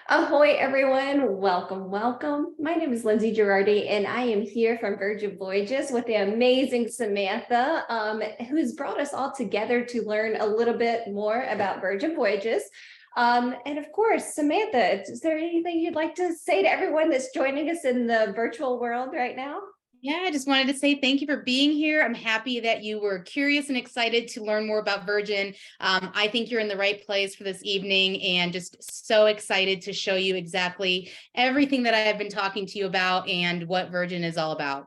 Ahoy, everyone. Welcome, welcome. My name is Lindsay Girardi, and I am here from Virgin Voyages with the amazing Samantha, who's brought us all together to learn a little bit more about Virgin Voyages. And of course, Samantha, is there anything you'd like to say to everyone that's joining us in the virtual world right now? Yeah, I just wanted to say thank you for being here. I'm happy that you were curious and excited to learn more about Virgin. I think you're in the right place for this evening and just so excited to show you exactly everything that I've been talking to you about and what Virgin is all about.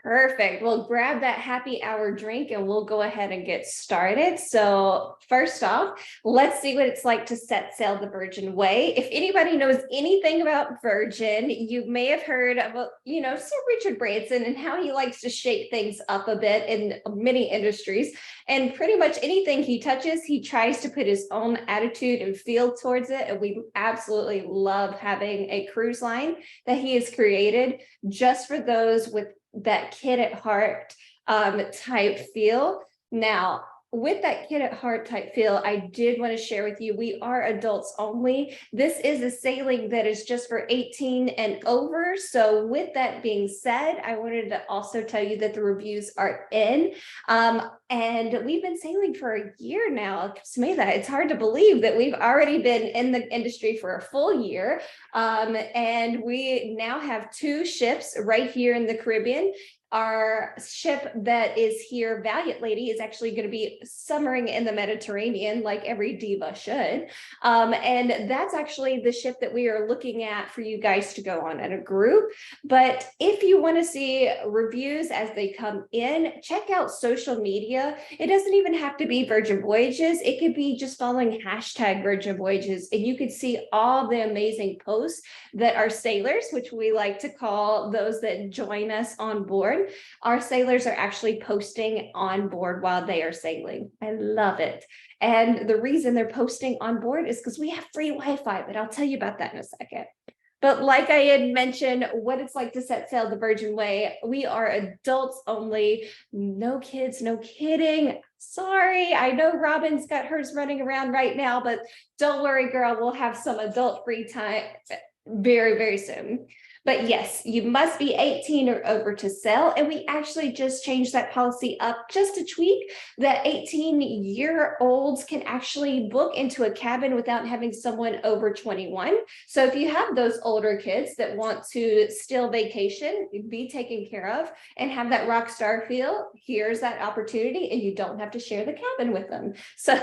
Perfect. Well, grab that happy hour drink and we'll go ahead and get started. So, first off, let's see what it's like to set sail the Virgin Way. If anybody knows anything about Virgin, you may have heard of, Sir Richard Branson and how he likes to shake things up a bit in many industries. And pretty much anything he touches, he tries to put his own attitude and feel towards it. And we absolutely love having a cruise line that he has created just for those with that kid at heart type feel. Now, with that kid at heart type feel, I did want to share with you, we are adults only. This is a sailing that is just for 18 and over. So with that being said, I wanted to also tell you that the reviews are in. And we've been sailing for a year now. Samantha, it's hard to believe that we've already been in the industry for a full year. And we now have two ships right here in the Caribbean. Our ship that is here, Valiant Lady, is actually going to be summering in the Mediterranean like every diva should. And that's actually the ship that we are looking at for you guys to go on in a group. But if you want to see reviews as they come in, check out social media. It doesn't even have to be Virgin Voyages. It could be just following hashtag Virgin Voyages. And you could see all the amazing posts that our sailors, which we like to call those that join us on board, our sailors are actually posting on board while they are sailing. I love it. And the reason they're posting on board is because we have free Wi-Fi, but I'll tell you about that in a second. But like I had mentioned, what it's like to set sail the Virgin Way, we are adults only, no kids, no kidding. Sorry, I know Robin's got hers running around right now, but don't worry, girl, we'll have some adult free time very, very soon. But yes, you must be 18 or over to sail. And we actually just changed that policy up just a tweak that 18-year-olds can actually book into a cabin without having someone over 21. So if you have those older kids that want to still vacation, be taken care of, and have that rock star feel, here's that opportunity, and you don't have to share the cabin with them. So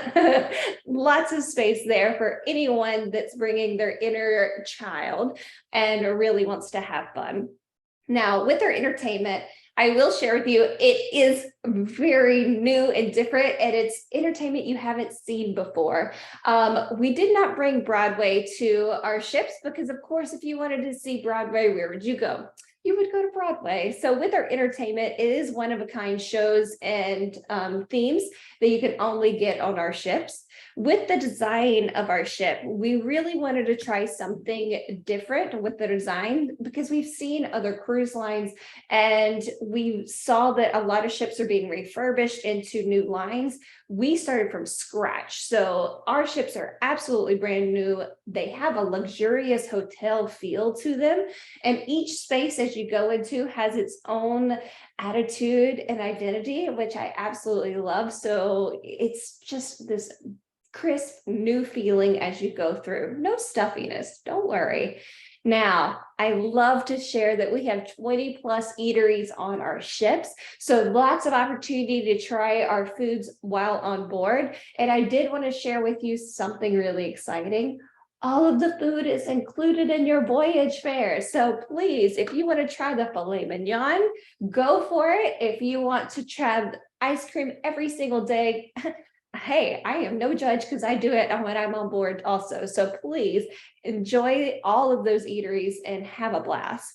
lots of space there for anyone that's bringing their inner child and really wants to have fun. Now, with our entertainment, I will share with you, it is very new and different, and it's entertainment you haven't seen before. We did not bring Broadway to our ships because, of course, if you wanted to see Broadway, where would you go? You would go to Broadway. So with our entertainment, it is one of a kind shows and themes that you can only get on our ships. With the design of our ship, we really wanted to try something different with the design because we've seen other cruise lines and we saw that a lot of ships are being refurbished into new lines. We started from scratch. So our ships are absolutely brand new. They have a luxurious hotel feel to them. And each space as you go into has its own attitude and identity, which I absolutely love. So it's just this crisp new feeling as you go through. No stuffiness, don't worry. Now, I love to share that we have 20 plus eateries on our ships. So lots of opportunity to try our foods while on board. And I did want to share with you something really exciting. All of the food is included in your voyage fare. So please, if you want to try the filet mignon, go for it. If you want to try ice cream every single day, hey, I am no judge because I do it when I'm on board also. So please enjoy all of those eateries and have a blast.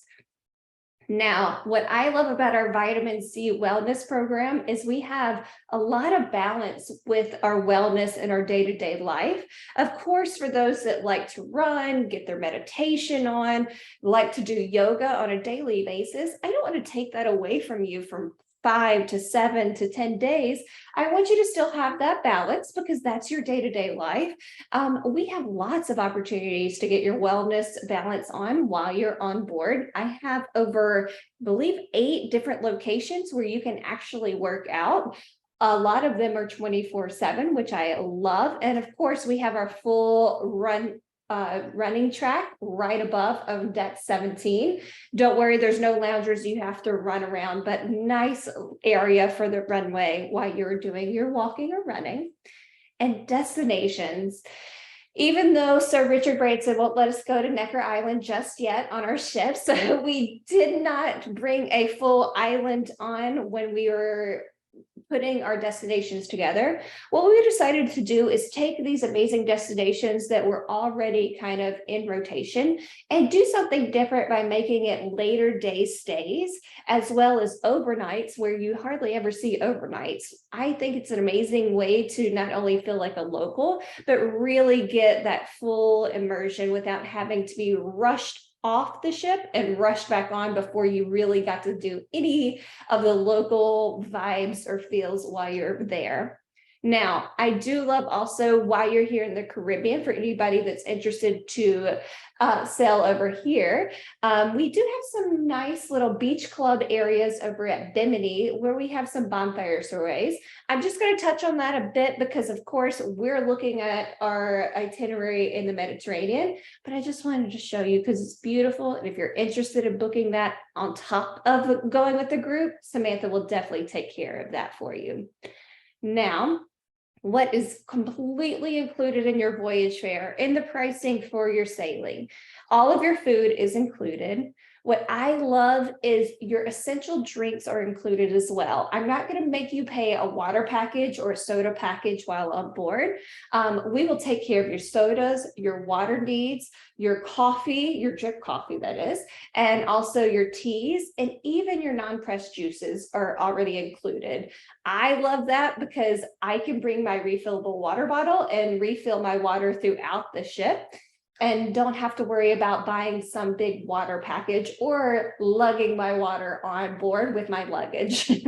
Now, what I love about our vitamin C wellness program is we have a lot of balance with our wellness in our day-to-day life. Of course, for those that like to run, get their meditation on, like to do yoga on a daily basis, I don't want to take that away from you from 5 to 7 to 10 days, I want you to still have that balance because that's your day-to-day life. We have lots of opportunities to get your wellness balance on while you're on board. I have over, I believe, 8 different locations where you can actually work out. A lot of them are 24/7, which I love. And of course, we have our full running track right above of deck 17. Don't worry, there's no loungers you have to run around, but nice area for the runway while you're doing your walking or running. And destinations. Even though Sir Richard Branson won't let us go to Necker Island just yet on our ship, so we did not bring a full island on when we were putting our destinations together. What we decided to do is take these amazing destinations that were already kind of in rotation and do something different by making it later day stays, as well as overnights where you hardly ever see overnights. I think it's an amazing way to not only feel like a local, but really get that full immersion without having to be rushed off the ship and rushed back on before you really got to do any of the local vibes or feels while you're there. Now, I do love also while you're here in the Caribbean, for anybody that's interested to sail over here, we do have some nice little beach club areas over at Bimini where we have some bonfire soirees. I'm just going to touch on that a bit because, of course, we're looking at our itinerary in the Mediterranean, but I just wanted to show you because it's beautiful. And if you're interested in booking that on top of going with the group, Samantha will definitely take care of that for you. Now, what is completely included in your voyage fare in the pricing for your sailing? All of your food is included. What I love is your essential drinks are included as well. I'm not going to make you pay a water package or a soda package while on board. We will take care of your sodas, your water needs, your coffee, your drip coffee that is, and also your teas, and even your non-pressed juices are already included. I love that because I can bring my refillable water bottle and refill my water throughout the ship and don't have to worry about buying some big water package or lugging my water on board with my luggage.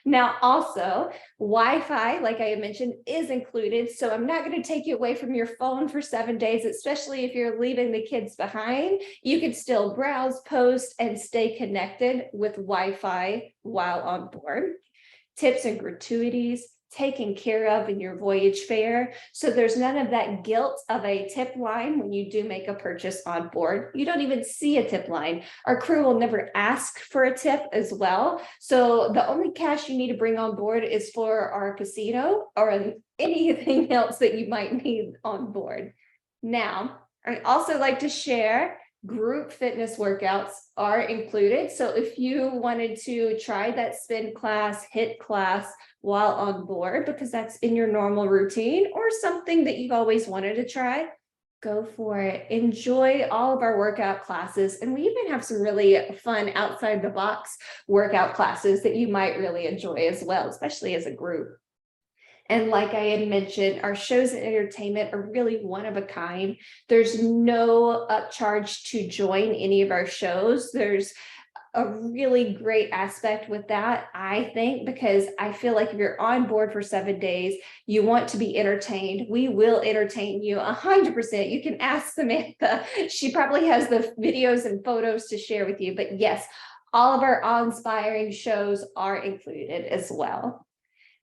Now, also, Wi-Fi, like I mentioned, is included. So I'm not going to take you away from your phone for 7 days, especially if you're leaving the kids behind. You can still browse, post, and stay connected with Wi-Fi while on board. Tips and gratuities taken care of in your voyage fare. So there's none of that guilt of a tip line when you do make a purchase on board. You don't even see a tip line. Our crew will never ask for a tip as well. So the only cash you need to bring on board is for our casino or anything else that you might need on board. Now, I also like to share group fitness workouts are included. So if you wanted to try that spin class, HIIT class while on board, because that's in your normal routine or something that you've always wanted to try, go for it. Enjoy all of our workout classes. And we even have some really fun outside the box workout classes that you might really enjoy as well, especially as a group. And like I had mentioned, our shows and entertainment are really one of a kind. There's no upcharge to join any of our shows. There's a really great aspect with that, I think, because I feel like if you're on board for 7 days, you want to be entertained. We will entertain you 100%. You can ask Samantha. She probably has the videos and photos to share with you. But yes, all of our awe-inspiring shows are included as well.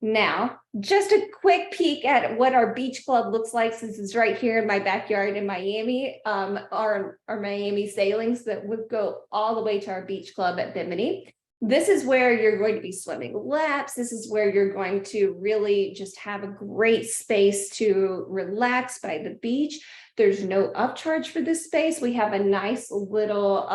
Now, just a quick peek at what our beach club looks like, since it's right here in my backyard in Miami, our Miami sailings that would go all the way to our beach club at Bimini. This is where you're going to be swimming laps. This is where you're going to really just have a great space to relax by the beach. There's no upcharge for this space. We have a nice little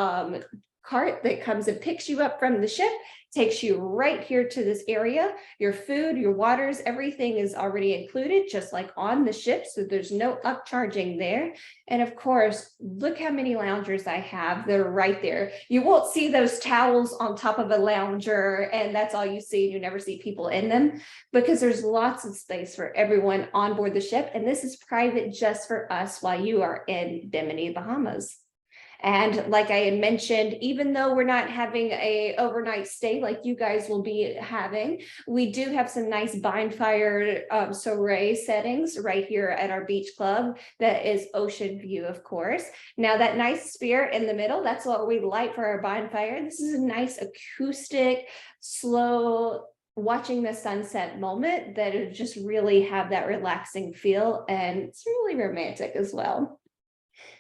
cart that comes and picks you up from the ship, takes you right here to this area. Your food, your waters, everything is already included, just like on the ship. So there's no upcharging there. And of course, look how many loungers I have. They're right there. You won't see those towels on top of a lounger and that's all you see. You never see people in them because there's lots of space for everyone on board the ship. And this is private just for us while you are in Bimini, Bahamas. And like I had mentioned, even though we're not having a overnight stay like you guys will be having, we do have some nice bonfire soiree settings right here at our beach club that is ocean view, of course. Now that nice sphere in the middle, that's what we light for our bonfire. This is a nice acoustic, slow, watching the sunset moment that it just really have that relaxing feel, and it's really romantic as well.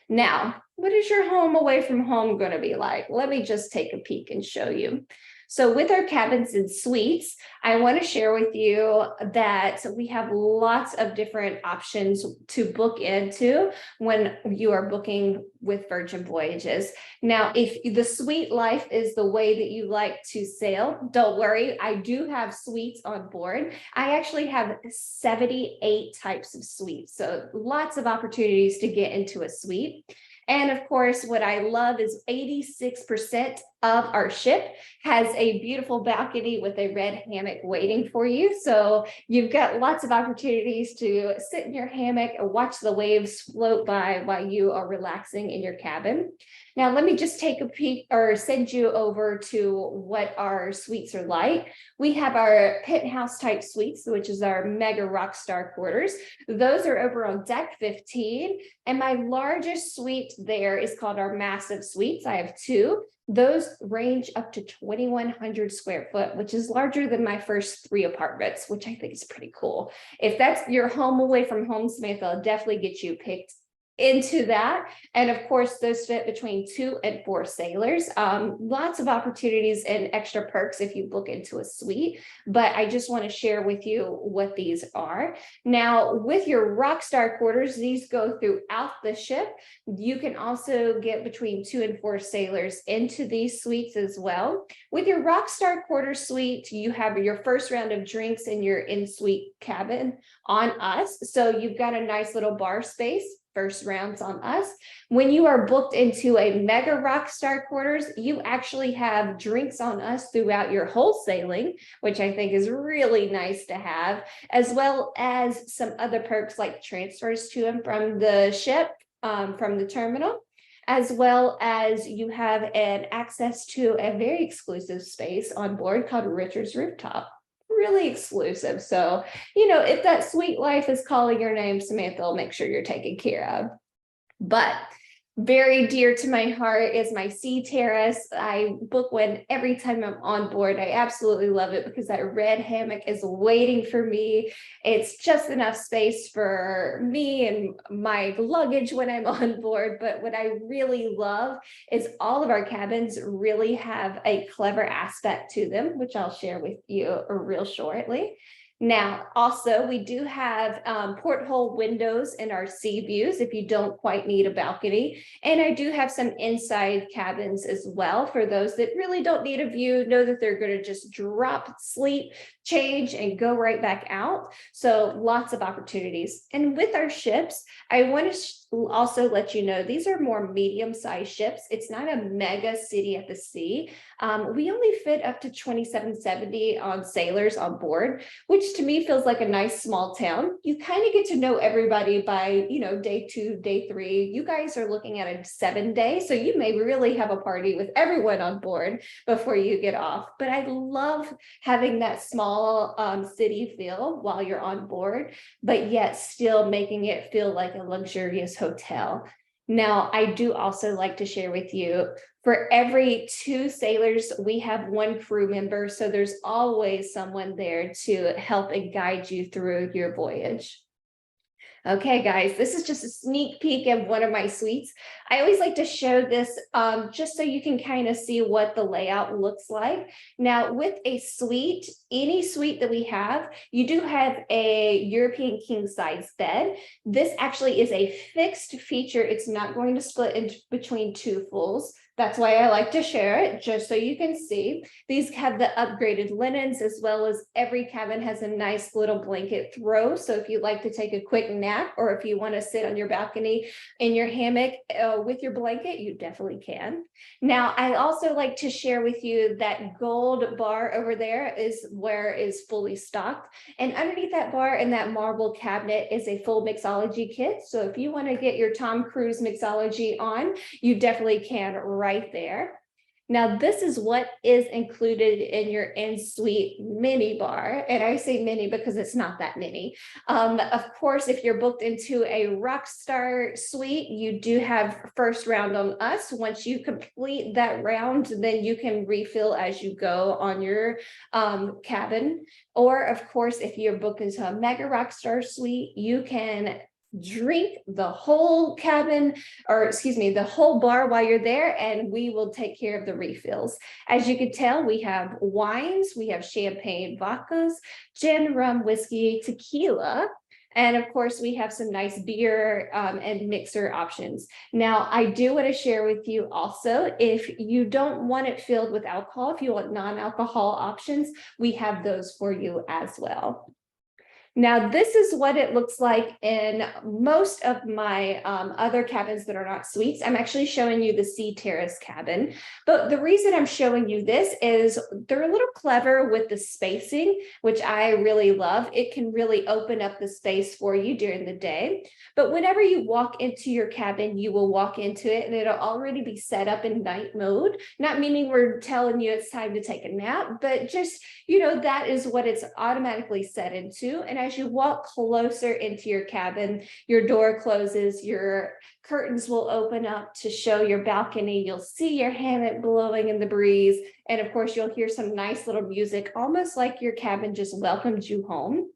Now, what is your home away from home going to be like? Let me just take a peek and show you. So with our cabins and suites, I want to share with you that we have lots of different options to book into when you are booking with Virgin Voyages. Now, if the suite life is the way that you like to sail, don't worry, I do have suites on board. I actually have 78 types of suites, so lots of opportunities to get into a suite. And of course, what I love is 86% of our ship has a beautiful balcony with a red hammock waiting for you. So you've got lots of opportunities to sit in your hammock and watch the waves float by while you are relaxing in your cabin. Now, let me just take a peek or send you over to what our suites are like. We have our penthouse type suites, which is our mega rock star quarters. Those are over on deck 15. And my largest suite there is called our massive suites. I have two. Those range up to 2,100 square foot, which is larger than my first 3 apartments, which I think is pretty cool. If that's your home away from home, Samantha, I'll definitely get you picked into that. And of course, those fit between 2 and 4 sailors. Lots of opportunities and extra perks if you book into a suite, but I just want to share with you what these are. Now, with your Rockstar quarters, these go throughout the ship. You can also get between 2 and 4 sailors into these suites as well. With your Rockstar quarter suite, you have your first round of drinks in your in-suite cabin on us. So you've got a nice little bar space. First rounds on us. When you are booked into a mega rock star quarters, you actually have drinks on us throughout your whole sailing, which I think is really nice to have, as well as some other perks like transfers to and from the ship, from the terminal, as well as you have an access to a very exclusive space on board called Richard's Rooftop. Really exclusive. So, if that sweet life is calling your name, Samantha will make sure you're taken care of. But very dear to my heart is my sea terrace. I book one every time I'm on board. I absolutely love it because that red hammock is waiting for me. It's just enough space for me and my luggage when I'm on board. But what I really love is all of our cabins really have a clever aspect to them, which I'll share with you real shortly. Now, also, we do have porthole windows in our sea views if you don't quite need a balcony. And I do have some inside cabins as well for those that really don't need a view, know that they're going to just drop, sleep, change, and go right back out. So lots of opportunities. And with our ships, I want to also let you know, these are more medium-sized ships. It's not a mega city at the sea. We only fit up to 2,770 on sailors on board, which to me feels like a nice small town. You kind of get to know everybody by, day 2, day 3. You guys are looking at a 7-day, so you may really have a party with everyone on board before you get off. But I love having that small city feel while you're on board, but yet still making it feel like a luxurious hotel. Now, I do also like to share with you, for every 2 sailors, we have 1 crew member. So there's always someone there to help and guide you through your voyage. Okay, guys, this is just a sneak peek of one of my suites. I always like to show this just so you can kind of see what the layout looks like. Now, with a suite, any suite that we have, you do have a European king size bed. This actually is a fixed feature. It's not going to split in between 2 fulls. That's why I like to share it, just so you can see. These have the upgraded linens, as well as every cabin has a nice little blanket throw. So if you like to take a quick nap, or if you want to sit on your balcony in your hammock with your blanket, you definitely can. Now, I also like to share with you that gold bar over there is where is fully stocked. And underneath that bar in that marble cabinet is a full mixology kit. So if you want to get your Tom Cruise mixology on, you definitely can right there. Now, this is what is included in your in-suite mini bar. And I say mini because it's not that mini. Of course, if you're booked into a Rockstar suite, you do have first round on us. Once you complete that round, then you can refill as you go on your cabin. Or of course, if you're booked into a Mega Rockstar suite, you can drink the whole cabin, or excuse me, the whole bar while you're there, and we will take care of the refills. As you can tell, we have wines, we have champagne, vodkas, gin, rum, whiskey, tequila, and of course we have some nice beer and mixer options. Now, I do want to share with you also, if you don't want it filled with alcohol, if you want non-alcohol options, we have those for you as well. Now, this is what it looks like in most of my other cabins that are not suites. I'm actually showing you the Sea Terrace cabin, but the reason I'm showing you this is they're a little clever with the spacing, which I really love. It can really open up the space for you during the day. But whenever you walk into your cabin, you will walk into it and it'll already be set up in night mode, not meaning we're telling you it's time to take a nap, but just, that is what it's automatically set into. And as you walk closer into your cabin, your door closes, your curtains will open up to show your balcony. You'll see your hammock blowing in the breeze. And of course, you'll hear some nice little music, almost like your cabin just welcomed you home.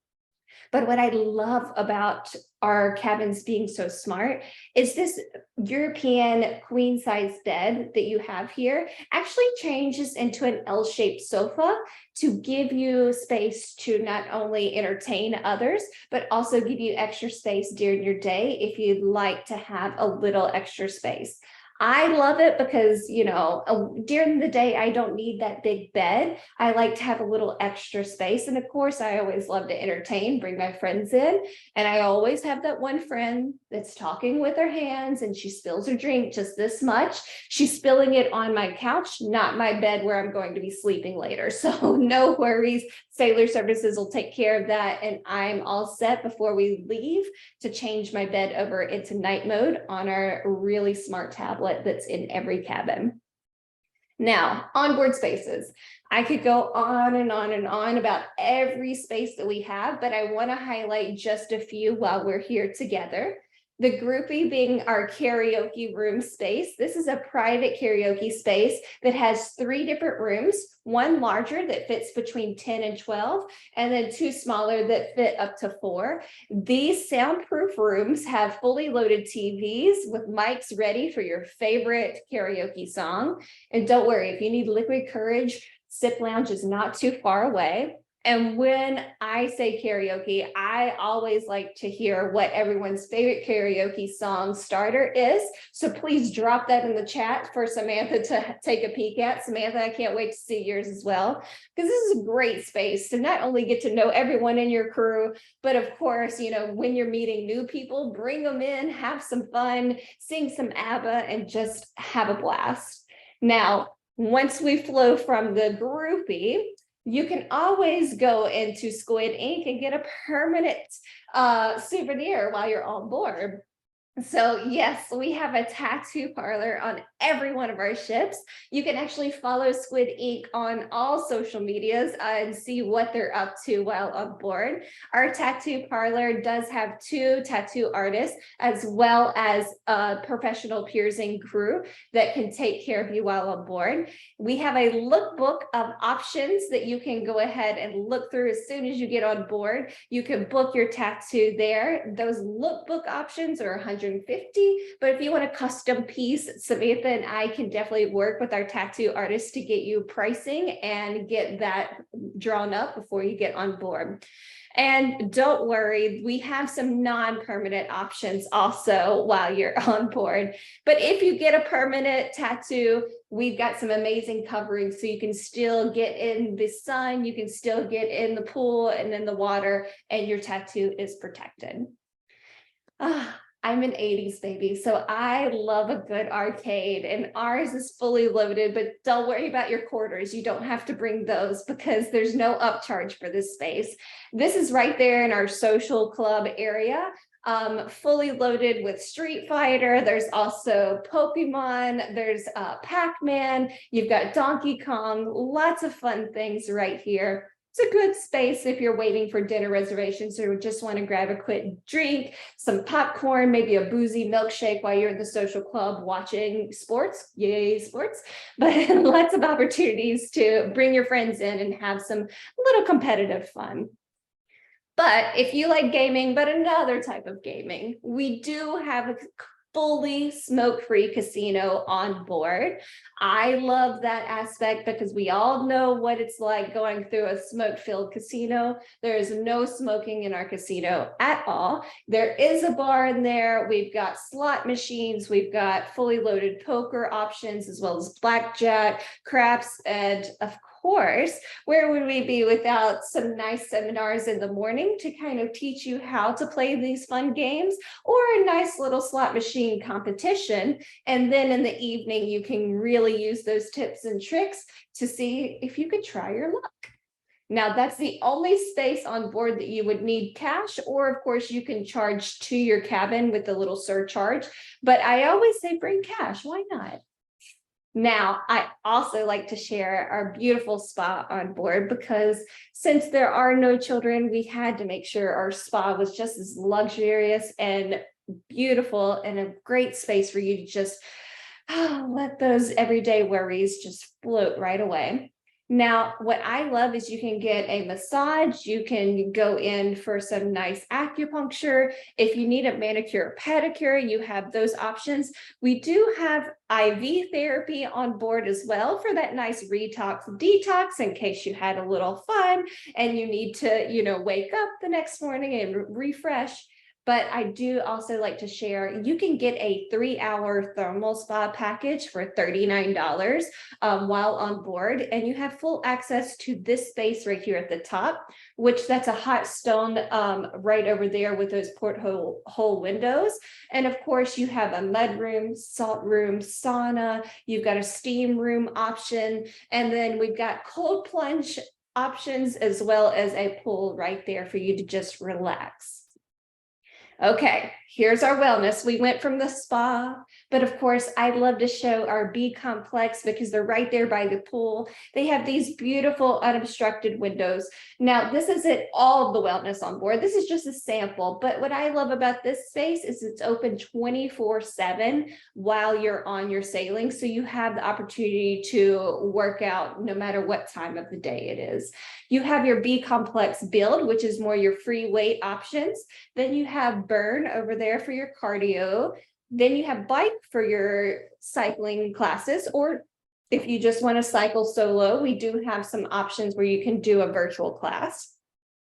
But what I love about our cabins being so smart is this European queen size bed that you have here actually changes into an L-shaped sofa to give you space to not only entertain others, but also give you extra space during your day if you'd like to have a little extra space. I love it because, during the day, I don't need that big bed. I like to have a little extra space. And of course, I always love to entertain, bring my friends in. And I always have that one friend that's talking with her hands and she spills her drink just this much. She's spilling it on my couch, not my bed where I'm going to be sleeping later. So no worries. Sailor Services will take care of that. And I'm all set before we leave to change my bed over into night mode on our really smart tablet that's in every cabin. Now, onboard spaces. I could go on and on and on about every space that we have, but I want to highlight just a few while we're here together. The groupie being our karaoke room space. This is a private karaoke space that has 3 different rooms, one larger that fits between 10 and 12, and then 2 smaller that fit up to 4. These soundproof rooms have fully loaded TVs with mics ready for your favorite karaoke song. And don't worry, if you need liquid courage, Sip Lounge is not too far away. And when I say karaoke, I always like to hear what everyone's favorite karaoke song starter is. So please drop that in the chat for Samantha to take a peek at. Samantha, I can't wait to see yours as well, because this is a great space to not only get to know everyone in your crew, but of course, when you're meeting new people, bring them in, have some fun, sing some ABBA, and just have a blast. Now, once we flow from the groupie, you can always go into Squid Ink and get a permanent souvenir while you're on board. So yes, we have a tattoo parlor on every one of our ships. You can actually follow Squid Ink on all social medias and see what they're up to while on board. Our tattoo parlor does have 2 tattoo artists as well as a professional piercing crew that can take care of you while on board. We have a lookbook of options that you can go ahead and look through as soon as you get on board. You can book your tattoo there. Those lookbook options are $150, but if you want a custom piece, Samantha and I can definitely work with our tattoo artists to get you pricing and get that drawn up before you get on board. And don't worry, we have some non-permanent options also while you're on board. But if you get a permanent tattoo, We've got some amazing coverings, so you can still get in the sun, you can still get in the pool and in the water, and your tattoo is protected. I'm an 80s baby, so I love a good arcade, and ours is fully loaded, but don't worry about your quarters. You don't have to bring those because there's no upcharge for this space. This is right there in our social club area, fully loaded with Street Fighter. There's also Pokemon, there's Pac-Man, you've got Donkey Kong, lots of fun things right here. It's a good space if you're waiting for dinner reservations or just want to grab a quick drink, some popcorn, maybe a boozy milkshake while you're in the social club watching sports. Yay, sports. But lots of opportunities to bring your friends in and have some little competitive fun. But if you like gaming, but another type of gaming, we do have a fully smoke-free casino on board. I love that aspect because we all know what it's like going through a smoke-filled casino. There is no smoking in our casino at all. There is a bar in there. We've got slot machines. We've got fully loaded poker options, as well as blackjack, craps, and of course, where would we be without some nice seminars in the morning to kind of teach you how to play these fun games, or a nice little slot machine competition. And then in the evening, you can really use those tips and tricks to see if you could try your luck. Now, that's the only space on board that you would need cash, or of course you can charge to your cabin with a little surcharge. But I always say bring cash, why not? Now, I also like to share our beautiful spa on board because since there are no children, we had to make sure our spa was just as luxurious and beautiful and a great space for you to just let those everyday worries just float right away. Now, what I love is you can get a massage, you can go in for some nice acupuncture. If you need a manicure or pedicure, you have those options. We do have IV therapy on board as well for that nice detox in case you had a little fun and you need to, wake up the next morning and refresh. But I do also like to share, you can get a 3-hour thermal spa package for $39 while on board. And you have full access to this space right here at the top, which that's a hot stone right over there with those porthole windows. And of course, you have a mud room, salt room, sauna, you've got a steam room option. And then we've got cold plunge options as well as a pool right there for you to just relax. Okay, here's our wellness. We went from the spa, but of course, I'd love to show our B complex because they're right there by the pool. They have these beautiful unobstructed windows. Now, this isn't all of the wellness on board. This is just a sample, but what I love about this space is it's open 24/7 while you're on your sailing. So you have the opportunity to work out no matter what time of the day it is. You have your B complex build, which is more your free weight options. Then you have burn over there for your cardio. Then you have bike for your cycling classes, or if you just want to cycle solo, we do have some options where you can do a virtual class.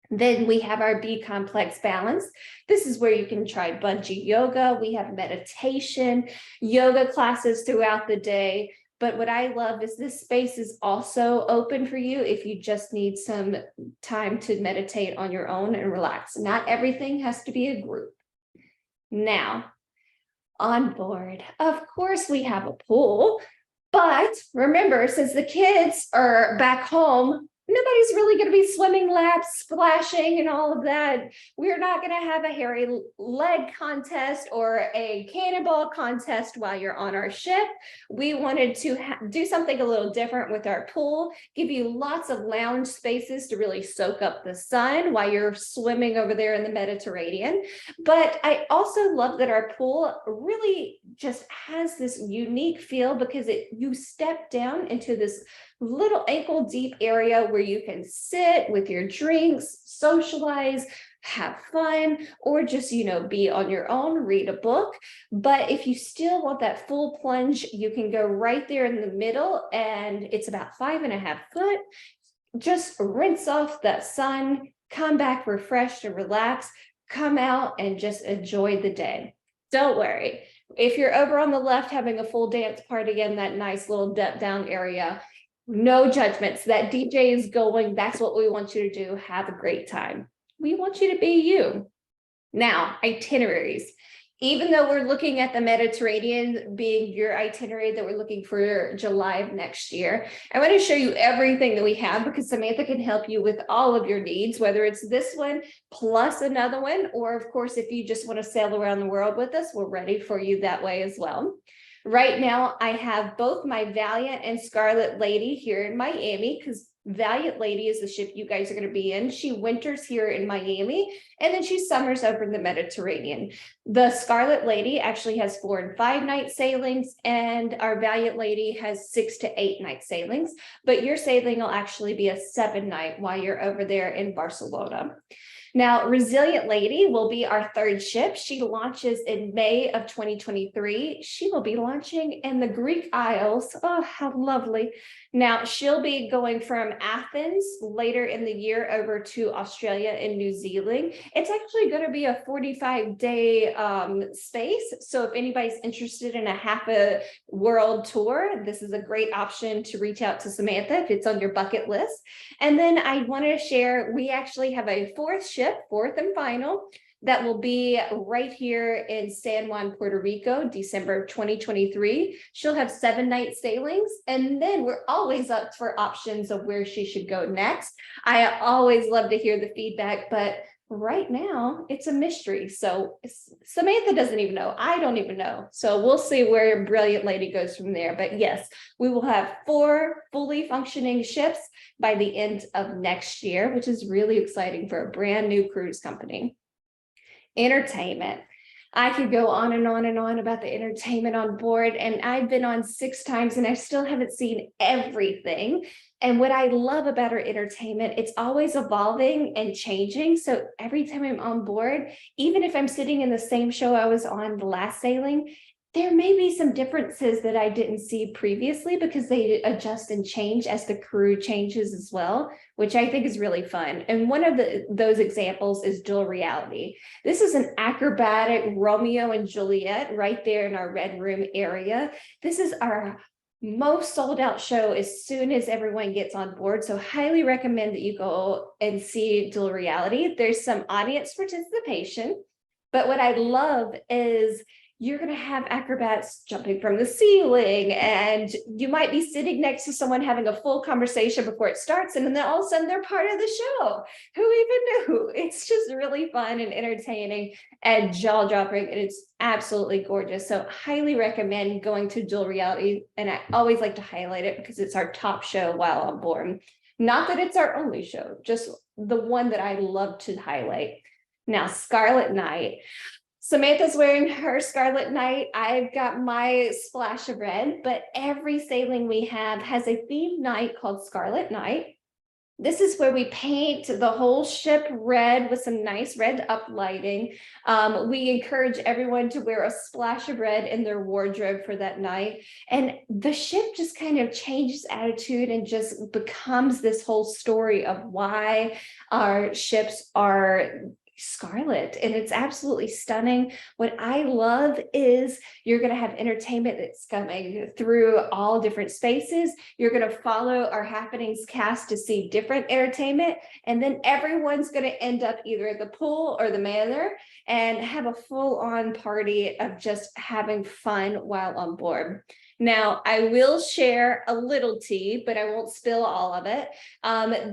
Then we have our B complex balance. This is where you can try bungee yoga. We have meditation, yoga classes throughout the day. But what I love is this space is also open for you if you just need some time to meditate on your own and relax. Not everything has to be a group. Now, on board, of course, we have a pool. But remember, since the kids are back home, nobody's really going to be swimming laps, splashing, and all of that. We're not going to have a hairy leg contest or a cannonball contest while you're on our ship. We wanted to do something a little different with our pool, give you lots of lounge spaces to really soak up the sun while you're swimming over there in the Mediterranean. But I also love that our pool really just has this unique feel because you step down into this little ankle deep area where you can sit with your drinks, socialize, have fun, or just, be on your own, read a book. But if you still want that full plunge, you can go right there in the middle, and it's about 5.5 foot. Just rinse off that sun, come back refreshed and relaxed, come out and just enjoy the day. Don't worry. If you're over on the left having a full dance party in that nice little dip down area, no judgments. That DJ is going. That's what we want you to do. Have a great time. We want you to be you. Now, itineraries. Even though we're looking at the Mediterranean being your itinerary that we're looking for July of next year, I want to show you everything that we have because Samantha can help you with all of your needs, whether it's this one plus another one, or of course, if you just want to sail around the world with us, we're ready for you that way as well. Right now, I have both my Valiant and Scarlet Lady here in Miami because Valiant Lady is the ship you guys are going to be in. She winters here in Miami and then she summers over in the Mediterranean. The Scarlet Lady actually has 4 and 5 night sailings, and our Valiant Lady has 6 to 8 night sailings. But your sailing will actually be a 7 night while you're over there in Barcelona. Now, Resilient Lady will be our 3rd ship. She launches in May of 2023. She will be launching in the Greek Isles. Oh, how lovely. Now, she'll be going from Athens later in the year over to Australia and New Zealand. It's actually going to be a 45-day space. So if anybody's interested in a half a world tour, this is a great option to reach out to Samantha if it's on your bucket list. And then I want to share, we actually have a 4th ship, 4th and final, that will be right here in San Juan, Puerto Rico, December 2023. She'll have 7 night sailings, and then we're always up for options of where she should go next. I always love to hear the feedback, but right now it's a mystery. So Samantha doesn't even know. I don't even know. So we'll see where Brilliant Lady goes from there. But yes, we will have 4 fully functioning ships by the end of next year, which is really exciting for a brand new cruise company. Entertainment. I could go on and on and on about the entertainment on board, and I've been on 6 times and I still haven't seen everything. And what I love about our entertainment, it's always evolving and changing. So every time I'm on board, even if I'm sitting in the same show I was on the last sailing, there may be some differences that I didn't see previously because they adjust and change as the crew changes as well, which I think is really fun. And one of those examples is dual reality. This is an acrobatic Romeo and Juliet right there in our Red Room area. This is our most sold out show as soon as everyone gets on board. So highly recommend that you go and see dual reality. There's some audience participation, but what I love is you're going to have acrobats jumping from the ceiling, and you might be sitting next to someone having a full conversation before it starts, and then all of a sudden they're part of the show. Who even knew? It's just really fun and entertaining and jaw-dropping, and it's absolutely gorgeous. So highly recommend going to dual reality, and I always like to highlight it because it's our top show while on board. Not that it's our only show, just the one that I love to highlight. Now, Scarlet Night. Samantha's wearing her Scarlet Night. I've got my splash of red, but every sailing we have has a themed night called Scarlet Night. This is where we paint the whole ship red with some nice red uplighting. We encourage everyone to wear a splash of red in their wardrobe for that night. And the ship just kind of changes attitude and just becomes this whole story of why our ships are scarlet, and it's absolutely stunning. What I love is you're going to have entertainment that's coming through all different spaces. You're going to follow our happenings cast to see different entertainment, and then everyone's going to end up either at the pool or the manor and have a full-on party of just having fun while on board. Now, I will share a little tea, but I won't spill all of it.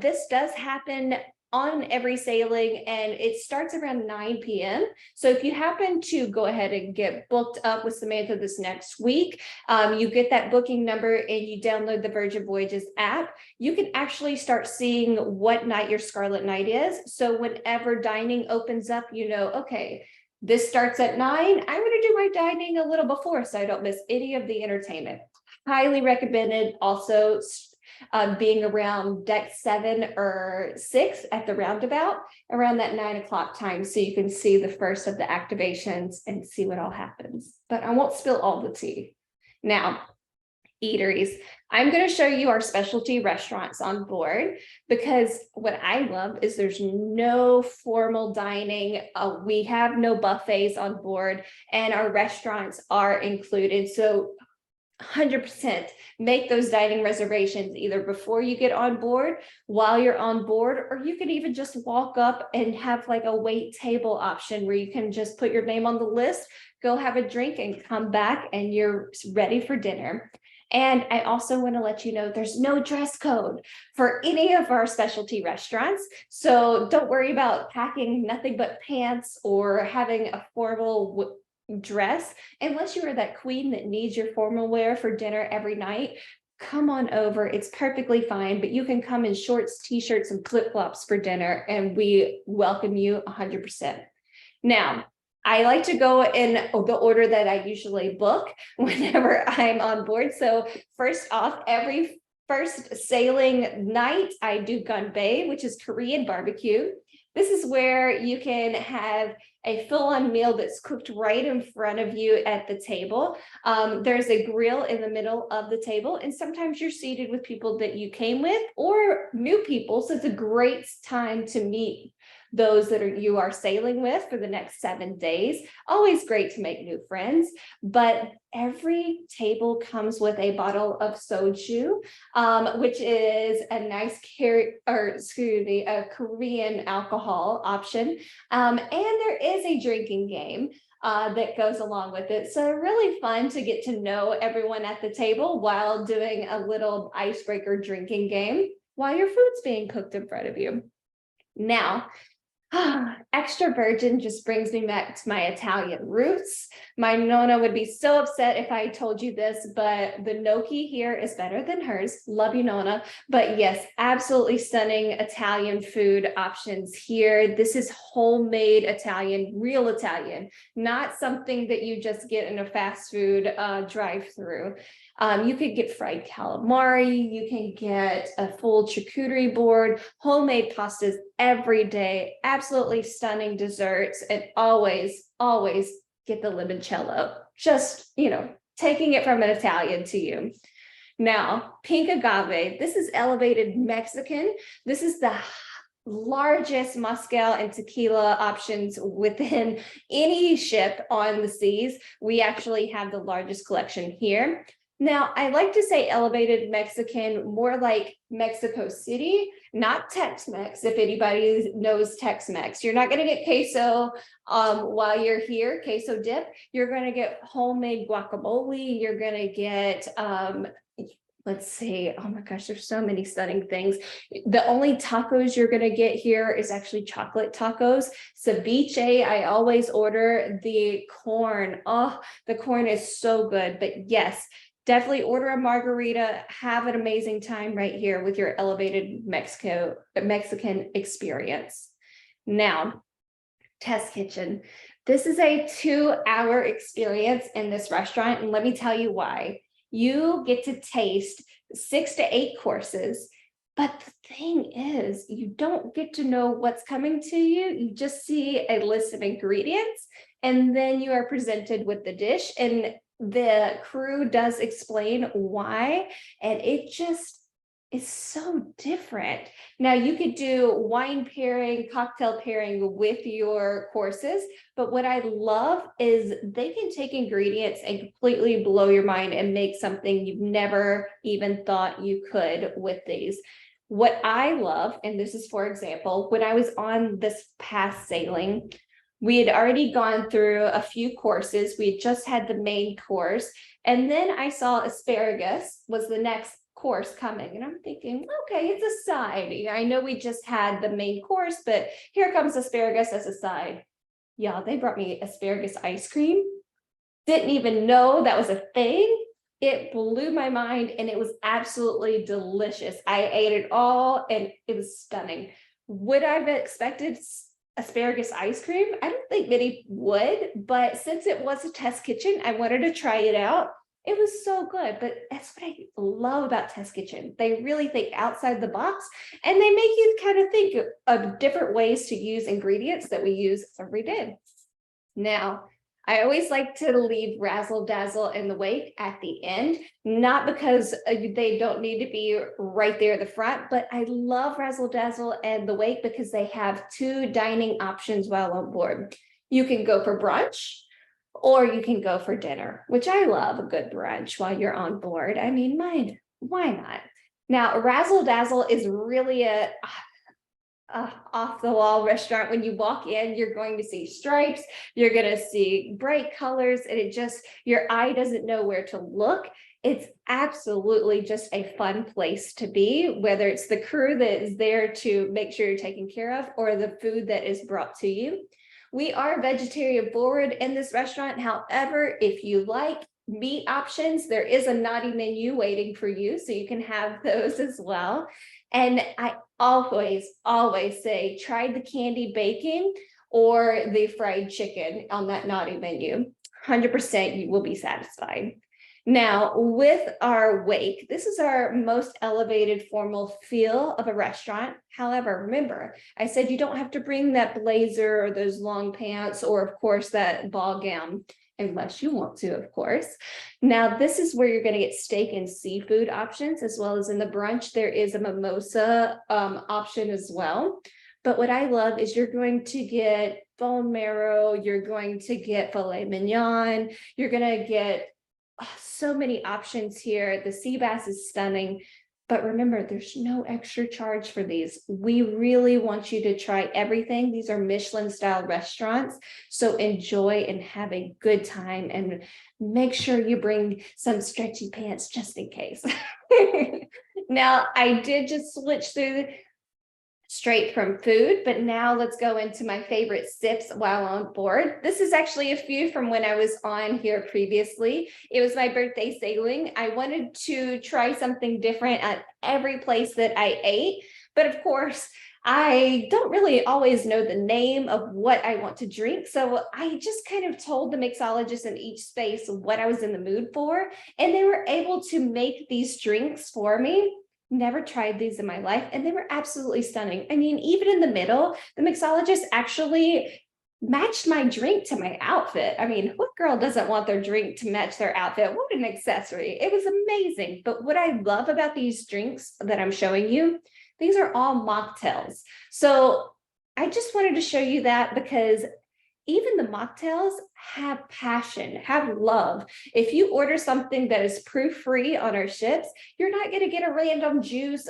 This does happen on every sailing, and it starts around 9 p.m. So if you happen to go ahead and get booked up with Samantha this next week, you get that booking number and you download the Virgin Voyages app, you can actually start seeing what night your Scarlet Night is. So whenever dining opens up, you know, okay, this starts at 9. I'm going to do my dining a little before so I don't miss any of the entertainment. Highly recommended. Also, being around deck 7 or 6 at the roundabout around that 9 o'clock time, so you can see the first of the activations and see what all happens. But I won't spill all the tea. Now, eateries. I'm going to show you our specialty restaurants on board because what I love is there's no formal dining. We have no buffets on board and our restaurants are included. So 100% make those dining reservations either before you get on board, while you're on board, or you could even just walk up and have like a wait table option where you can just put your name on the list, go have a drink and come back and you're ready for dinner. And I also want to let you know there's no dress code for any of our specialty restaurants. So don't worry about packing nothing but pants or having a formal dress unless you are that queen that needs your formal wear for dinner every night. Come on over, it's perfectly fine, but you can come in shorts, t-shirts, and flip-flops for dinner and we welcome you 100%. Now, I like to go in the order that I usually book whenever I'm on board. So first off, every first sailing night, I do ganbae, which is Korean barbecue. This is where you can have a full-on meal that's cooked right in front of you at the table. There's a grill in the middle of the table, and sometimes you're seated with people that you came with or new people. So it's a great time to meet those that you are sailing with for the next 7 days. Always great to make new friends, but every table comes with a bottle of soju, which is a nice a Korean alcohol option. And there is a drinking game that goes along with it. So really fun to get to know everyone at the table while doing a little icebreaker drinking game while your food's being cooked in front of you. Now, extra virgin just brings me back to my Italian roots. My nonna would be so upset if I told you this, but the gnocchi here is better than hers. Love you, nonna. But yes, absolutely stunning Italian food options here. This is homemade Italian, real Italian, not something that you just get in a fast food drive-through. You could get fried calamari, you can get a full charcuterie board, homemade pastas every day, absolutely stunning desserts, and always, always get the limoncello. Just, taking it from an Italian to you. Now, pink agave, this is elevated Mexican. This is the largest mezcal and tequila options within any ship on the seas. We actually have the largest collection here. Now, I like to say elevated Mexican, more like Mexico City, not Tex-Mex. If anybody knows Tex-Mex, you're not going to get queso while you're here, queso dip. You're going to get homemade guacamole. You're going to get, let's see, oh my gosh, there's so many stunning things. The only tacos you're going to get here is actually chocolate tacos. Ceviche, I always order the corn. Oh, the corn is so good. But yes, definitely order a margarita, have an amazing time right here with your elevated Mexican experience. Now, test kitchen. This is a 2-hour experience in this restaurant, and let me tell you why. You get to taste 6 to 8 courses, but the thing is, you don't get to know what's coming to you. You just see a list of ingredients, and then you are presented with the dish, and the crew does explain why, and it just is so different. Now, you could do wine pairing, cocktail pairing with your courses, but what I love is they can take ingredients and completely blow your mind and make something you've never even thought you could with these. What I love, and this is for example, when I was on this past sailing, we had already gone through a few courses. We had just had the main course. And then I saw asparagus was the next course coming. And I'm thinking, okay, it's a side. I know we just had the main course, but here comes asparagus as a side. Yeah, they brought me asparagus ice cream. Didn't even know that was a thing. It blew my mind and it was absolutely delicious. I ate it all and it was stunning. Would I have expected asparagus ice cream? I don't think many would, but since it was a test kitchen, I wanted to try it out. It was so good, but that's what I love about test kitchen. They really think outside the box and they make you kind of think of different ways to use ingredients that we use every day. Now, I always like to leave razzle dazzle in the wake at the end, not because they don't need to be right there at the front, but I love razzle dazzle and the wake because they have two dining options while on board. You can go for brunch or you can go for dinner, which I love a good brunch while you're on board. I mean, mind, why not? Now, razzle dazzle is really a off the wall restaurant. When you walk in, you're going to see stripes, you're going to see bright colors, and it just, your eye doesn't know where to look. It's absolutely just a fun place to be, whether it's the crew that is there to make sure you're taken care of or the food that is brought to you. We are vegetarian forward in this restaurant. However, if you like meat options, there is a naughty menu waiting for you, so you can have those as well. And I always say, try the candy bacon or the fried chicken on that naughty menu. 100% you will be satisfied. Now, with our wake, this is our most elevated formal feel of a restaurant. However, remember, I said you don't have to bring that blazer or those long pants or, of course, that ball gown, unless you want to, of course. Now, this is where you're going to get steak and seafood options, as well as in the brunch, there is a mimosa option as well. But what I love is you're going to get bone marrow, you're going to get filet mignon, you're going to get so many options here. The sea bass is stunning. But remember, there's no extra charge for these. We really want you to try everything. These are Michelin style restaurants. So enjoy and have a good time, and make sure you bring some stretchy pants just in case. Now, I did just switch through straight from food, but now let's go into my favorite sips while on board. This is actually a few from when I was on here previously. It was my birthday sailing. I wanted to try something different at every place that I ate, but of course, I don't really always know the name of what I want to drink. So I just kind of told the mixologists in each space what I was in the mood for, and they were able to make these drinks for me. Never tried these in my life, and they were absolutely stunning. I mean, even in the middle, the mixologist actually matched my drink to my outfit. I mean, what girl doesn't want their drink to match their outfit? What an accessory. It was amazing. But what I love about these drinks that I'm showing you, these are all mocktails. So I just wanted to show you that because even the mocktails have passion, have love. If you order something that is proof-free on our ships, you're not going to get a random juice,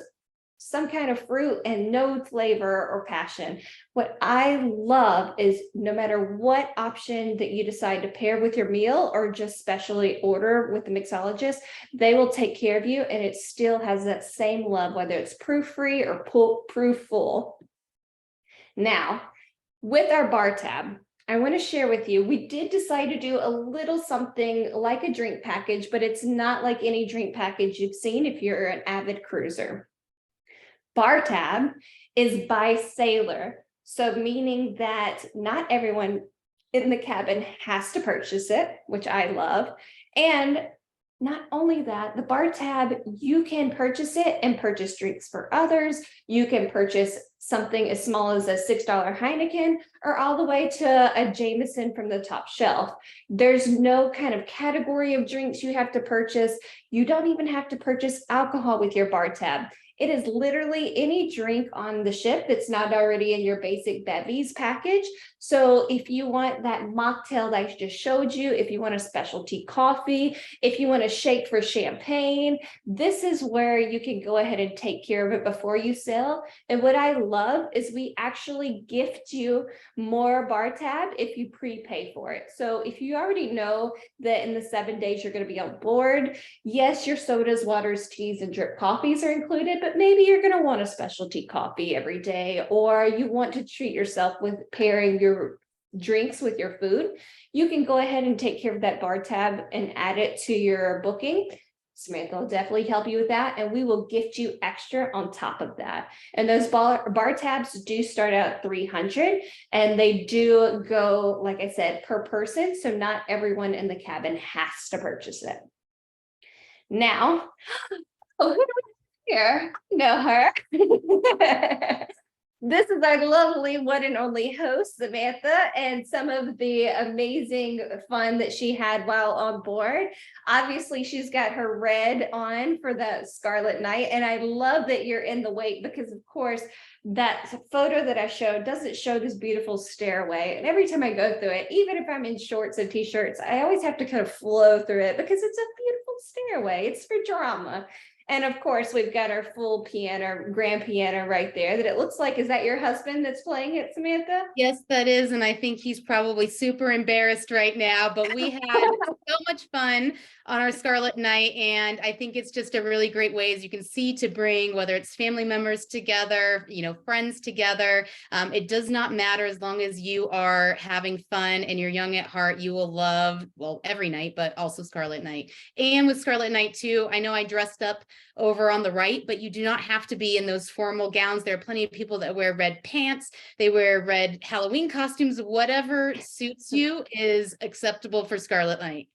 some kind of fruit, and no flavor or passion. What I love is no matter what option that you decide to pair with your meal or just specially order with the mixologist, they will take care of you, and it still has that same love, whether it's proof-free or proof full. Now, with our bar tab, I want to share with you, we did decide to do a little something like a drink package, but it's not like any drink package you've seen if you're an avid cruiser. Bar tab is by sailor, so meaning that not everyone in the cabin has to purchase it, which I love. And not only that, the bar tab, you can purchase it and purchase drinks for others. You can purchase something as small as a $6 Heineken or all the way to a Jameson from the top shelf. There's no kind of category of drinks you have to purchase. You don't even have to purchase alcohol with your bar tab. It is literally any drink on the ship that's not already in your basic bevies package. So if you want that mocktail that I just showed you, if you want a specialty coffee, if you want a shake for champagne, this is where you can go ahead and take care of it before you sail. And what I love is we actually gift you more bar tab if you prepay for it. So if you already know that in the 7 days you're going to be on board, yes, your sodas, waters, teas, and drip coffees are included, but maybe you're going to want a specialty coffee every day, or you want to treat yourself with pairing your drinks with your food. You can go ahead and take care of that bar tab and add it to your booking. Samantha will definitely help you with that, and we will gift you extra on top of that. And those bar tabs do start out at $300, and they do go, like I said, per person. So not everyone in the cabin has to purchase it. Now, oh, who do we have here? Know her. This is our lovely one and only host, Samantha, and some of the amazing fun that she had while on board. Obviously, she's got her red on for the Scarlet Night, and I love that you're in the wake because, of course, that photo that I showed doesn't show this beautiful stairway. And every time I go through it, even if I'm in shorts and t-shirts, I always have to kind of flow through it because it's a beautiful stairway. It's for drama. And of course, we've got our full piano, grand piano right there that it looks like, is that your husband that's playing it, Samantha? Yes, that is. And I think he's probably super embarrassed right now, but we had so much fun on our Scarlet Night. And I think it's just a really great way, as you can see, to bring whether it's family members together, friends together. It does not matter as long as you are having fun and you're young at heart, you will love, well, every night, but also Scarlet Night. And with Scarlet Night too, I know I dressed up over on the right, but you do not have to be in those formal gowns. There are plenty of people that wear red pants. They wear red Halloween costumes. Whatever suits you is acceptable for Scarlet Night.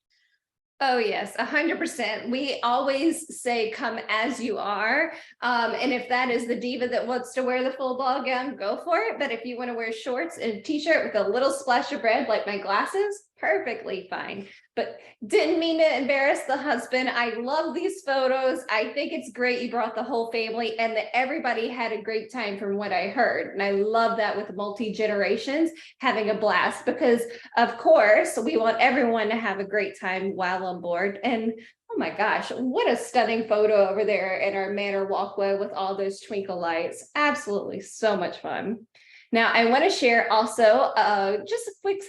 Oh, yes, 100%. We always say come as you are. And if that is the diva that wants to wear the full ball gown, go for it. But if you want to wear shorts and a t-shirt with a little splash of red, like my glasses, perfectly fine. But didn't mean to embarrass the husband. I love these photos. I think it's great you brought the whole family and that everybody had a great time from what I heard. And I love that with multi-generations having a blast because of course we want everyone to have a great time while on board. And oh my gosh, what a stunning photo over there in our manor walkway with all those twinkle lights. Absolutely so much fun. Now I want to share also just a quick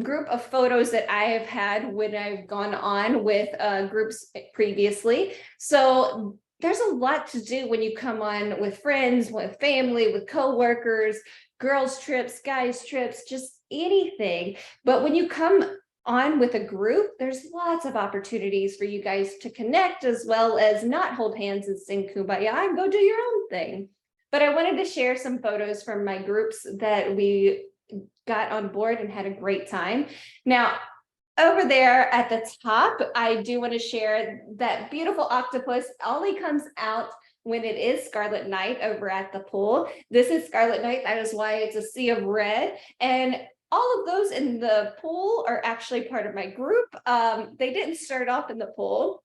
group of photos that I have had when I've gone on with groups previously. So there's a lot to do when you come on with friends, with family, with coworkers, girls trips, guys trips, just anything. But when you come on with a group, there's lots of opportunities for you guys to connect as well as not hold hands and sing kumbaya and go do your own thing. But I wanted to share some photos from my groups that we got on board and had a great time. Now, over there at the top, I do want to share that beautiful octopus only comes out when it is Scarlet Night over at the pool. This is Scarlet Night. That is why it's a sea of red. And all of those in the pool are actually part of my group. They didn't start off in the pool,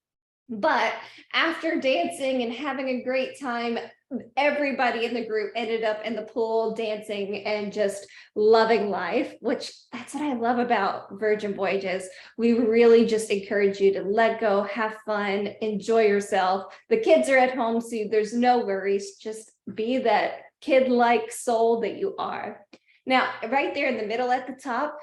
but after dancing and having a great time, everybody in the group ended up in the pool dancing and just loving life, which that's what I love about Virgin Voyages. We really just encourage you to let go, have fun, enjoy yourself. The kids are at home, so there's no worries. Just be that kid-like soul that you are. Now, right there in the middle at the top,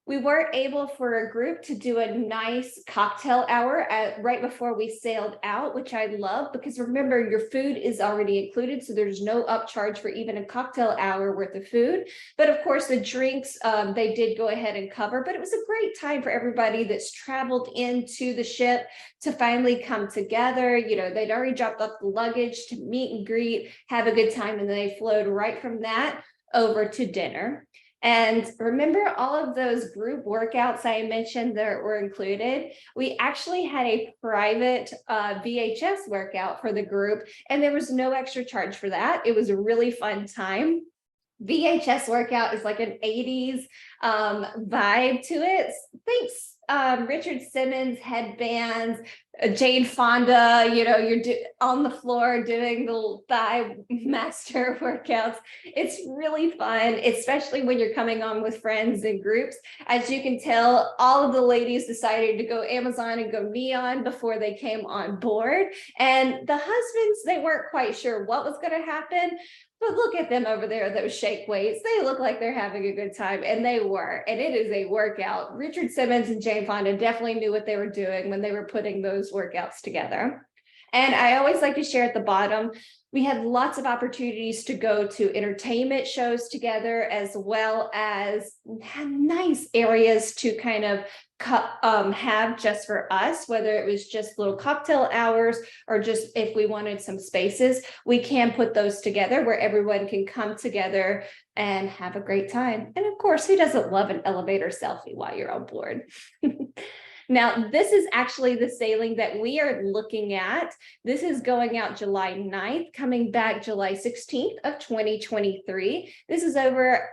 we were able for a group to do a nice cocktail hour right before we sailed out, which I love because remember, your food is already included. So there's no upcharge for even a cocktail hour worth of food. But of course, the drinks, they did go ahead and cover, but it was a great time for everybody that's traveled into the ship to finally come together. They'd already dropped off the luggage to meet and greet, have a good time, and then they flowed right from that over to dinner. And remember all of those group workouts I mentioned that were included? We actually had a private VHS workout for the group, and there was no extra charge for that. It was a really fun time. VHS workout is like an 80s vibe to it. Thanks, Richard Simmons headbands, Jane Fonda, you're on the floor doing the thigh master workouts. It's really fun, especially when you're coming on with friends and groups. As you can tell, all of the ladies decided to go Amazon and go neon before they came on board. And the husbands, they weren't quite sure what was going to happen. But look at them over there, those shake weights. They look like they're having a good time, and they were. And it is a workout. Richard Simmons and Jane Fonda definitely knew what they were doing when they were putting those workouts together. And I always like to share at the bottom, we had lots of opportunities to go to entertainment shows together, as well as nice areas to kind of have just for us, whether it was just little cocktail hours or just if we wanted some spaces, we can put those together where everyone can come together and have a great time. And of course, who doesn't love an elevator selfie while you're on board? Now, this is actually the sailing that we are looking at. This is going out July 9th, coming back July 16th of 2023. This is over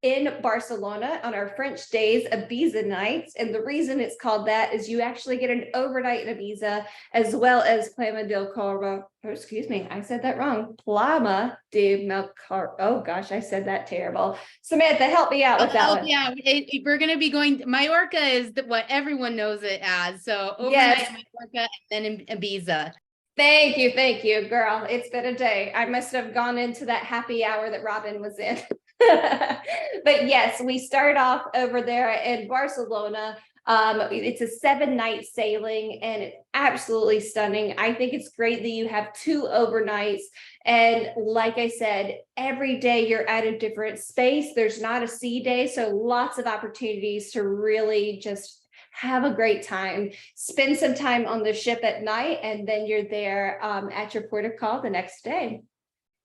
in Barcelona on our French days, Ibiza nights. And the reason it's called that is you actually get an overnight in Ibiza, as well as Plama del Carro. Oh, excuse me, I said that wrong. Plama de Melcar. Oh gosh, I said that terrible. Samantha, help me out with that one. Yeah, we're going to be going. Mallorca is what everyone knows it as. So overnight Yes. in Mallorca and then in Ibiza. Thank you, girl. It's been a day. I must have gone into that happy hour that Robin was in. But yes, we start off over there in Barcelona. It's a 7-night sailing and it's absolutely stunning. I think it's great that you have 2 overnights. And like I said, every day you're at a different space. There's not a sea day, so lots of opportunities to really just have a great time, spend some time on the ship at night, and then you're there at your port of call the next day.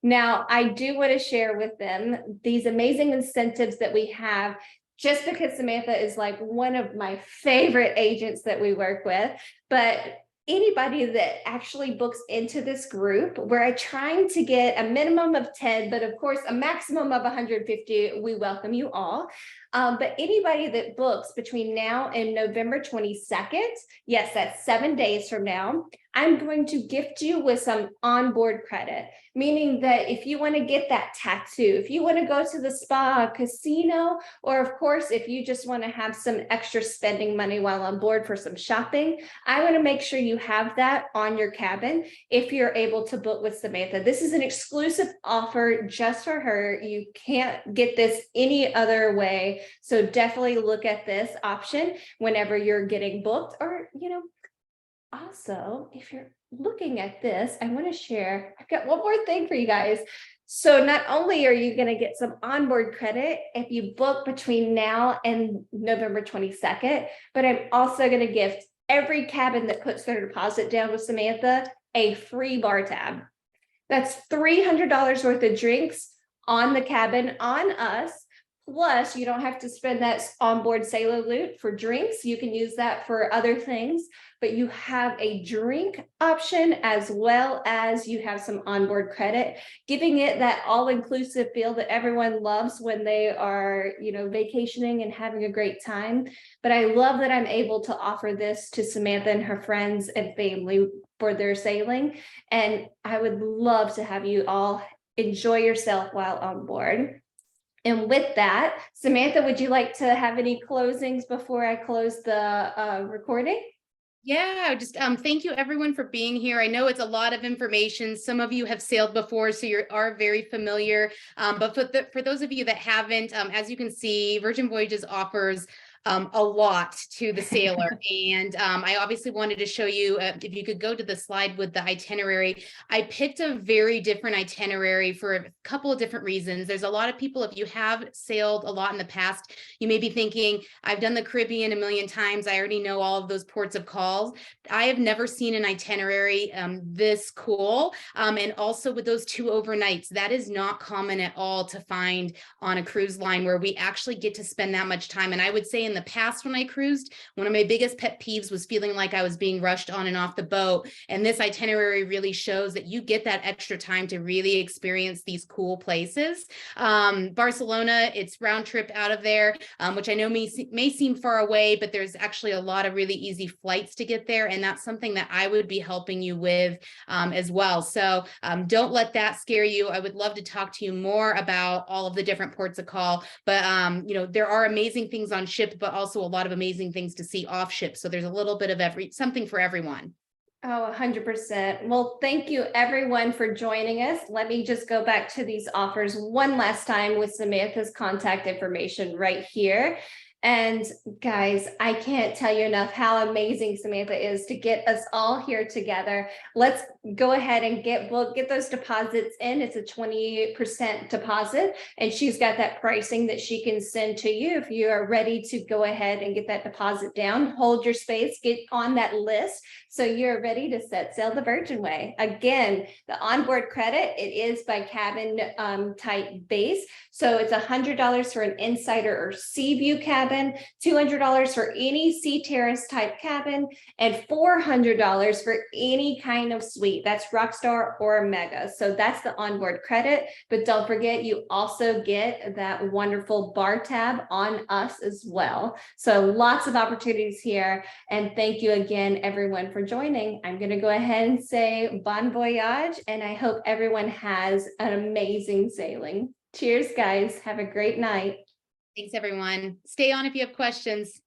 Now, I do want to share with them these amazing incentives that we have, just because Samantha is like one of my favorite agents that we work with. But anybody that actually books into this group, we're trying to get a minimum of 10, but of course, a maximum of 150. We welcome you all. But anybody that books between now and November 22nd, yes, that's 7 days from now, I'm going to gift you with some onboard credit, meaning that if you want to get that tattoo, if you want to go to the spa, casino, or of course, if you just want to have some extra spending money while on board for some shopping, I want to make sure you have that on your cabin if you're able to book with Samantha. This is an exclusive offer just for her. You can't get this any other way. So definitely look at this option whenever you're getting booked, or, also, if you're looking at this, I want to share, I've got one more thing for you guys. So not only are you going to get some onboard credit if you book between now and November 22nd, but I'm also going to gift every cabin that puts their deposit down with Samantha a free bar tab. That's $300 worth of drinks on the cabin, on us. Plus, you don't have to spend that onboard sailor loot for drinks. You can use that for other things, but you have a drink option as well as you have some onboard credit, giving it that all-inclusive feel that everyone loves when they are, vacationing and having a great time. But I love that I'm able to offer this to Samantha and her friends and family for their sailing. And I would love to have you all enjoy yourself while on board. And with that, Samantha, would you like to have any closings before I close the recording? Yeah, just thank you everyone for being here. I know it's a lot of information. Some of you have sailed before, so you are very familiar. But for those of you that haven't, as you can see, Virgin Voyages offers a lot to the sailor. And I obviously wanted to show you, if you could go to the slide with the itinerary. I picked a very different itinerary for a couple of different reasons. There's a lot of people, if you have sailed a lot in the past, you may be thinking, I've done the Caribbean a million times. I already know all of those ports of calls. I have never seen an itinerary this cool. And also with those 2 overnights, that is not common at all to find on a cruise line where we actually get to spend that much time. And I would say in the past, when I cruised, one of my biggest pet peeves was feeling like I was being rushed on and off the boat. And this itinerary really shows that you get that extra time to really experience these cool places. Barcelona, it's round trip out of there, which I know may seem far away, but there's actually a lot of really easy flights to get there. And that's something that I would be helping you with as well. So don't let that scare you. I would love to talk to you more about all of the different ports of call, but there are amazing things on ship, but also a lot of amazing things to see off ship. So there's a little bit of something for everyone. Oh, 100%. Well, thank you everyone for joining us. Let me just go back to these offers one last time with Samantha's contact information right here. And guys, I can't tell you enough how amazing Samantha is to get us all here together. Let's go ahead and get those deposits in. It's a 20% deposit, and she's got that pricing that she can send to you if you are ready to go ahead and get that deposit down. Hold your space, get on that list so you're ready to set sail the Virgin way. Again, the onboard credit, it is by cabin type base. So it's $100 for an insider or sea view cabin. cabin, $200 for any sea terrace type cabin, and $400 for any kind of suite. That's Rockstar or Mega. So that's the onboard credit. But don't forget, you also get that wonderful bar tab on us as well. So lots of opportunities here. And thank you again, everyone, for joining. I'm going to go ahead and say bon voyage, and I hope everyone has an amazing sailing. Cheers, guys. Have a great night. Thanks, everyone. Stay on if you have questions.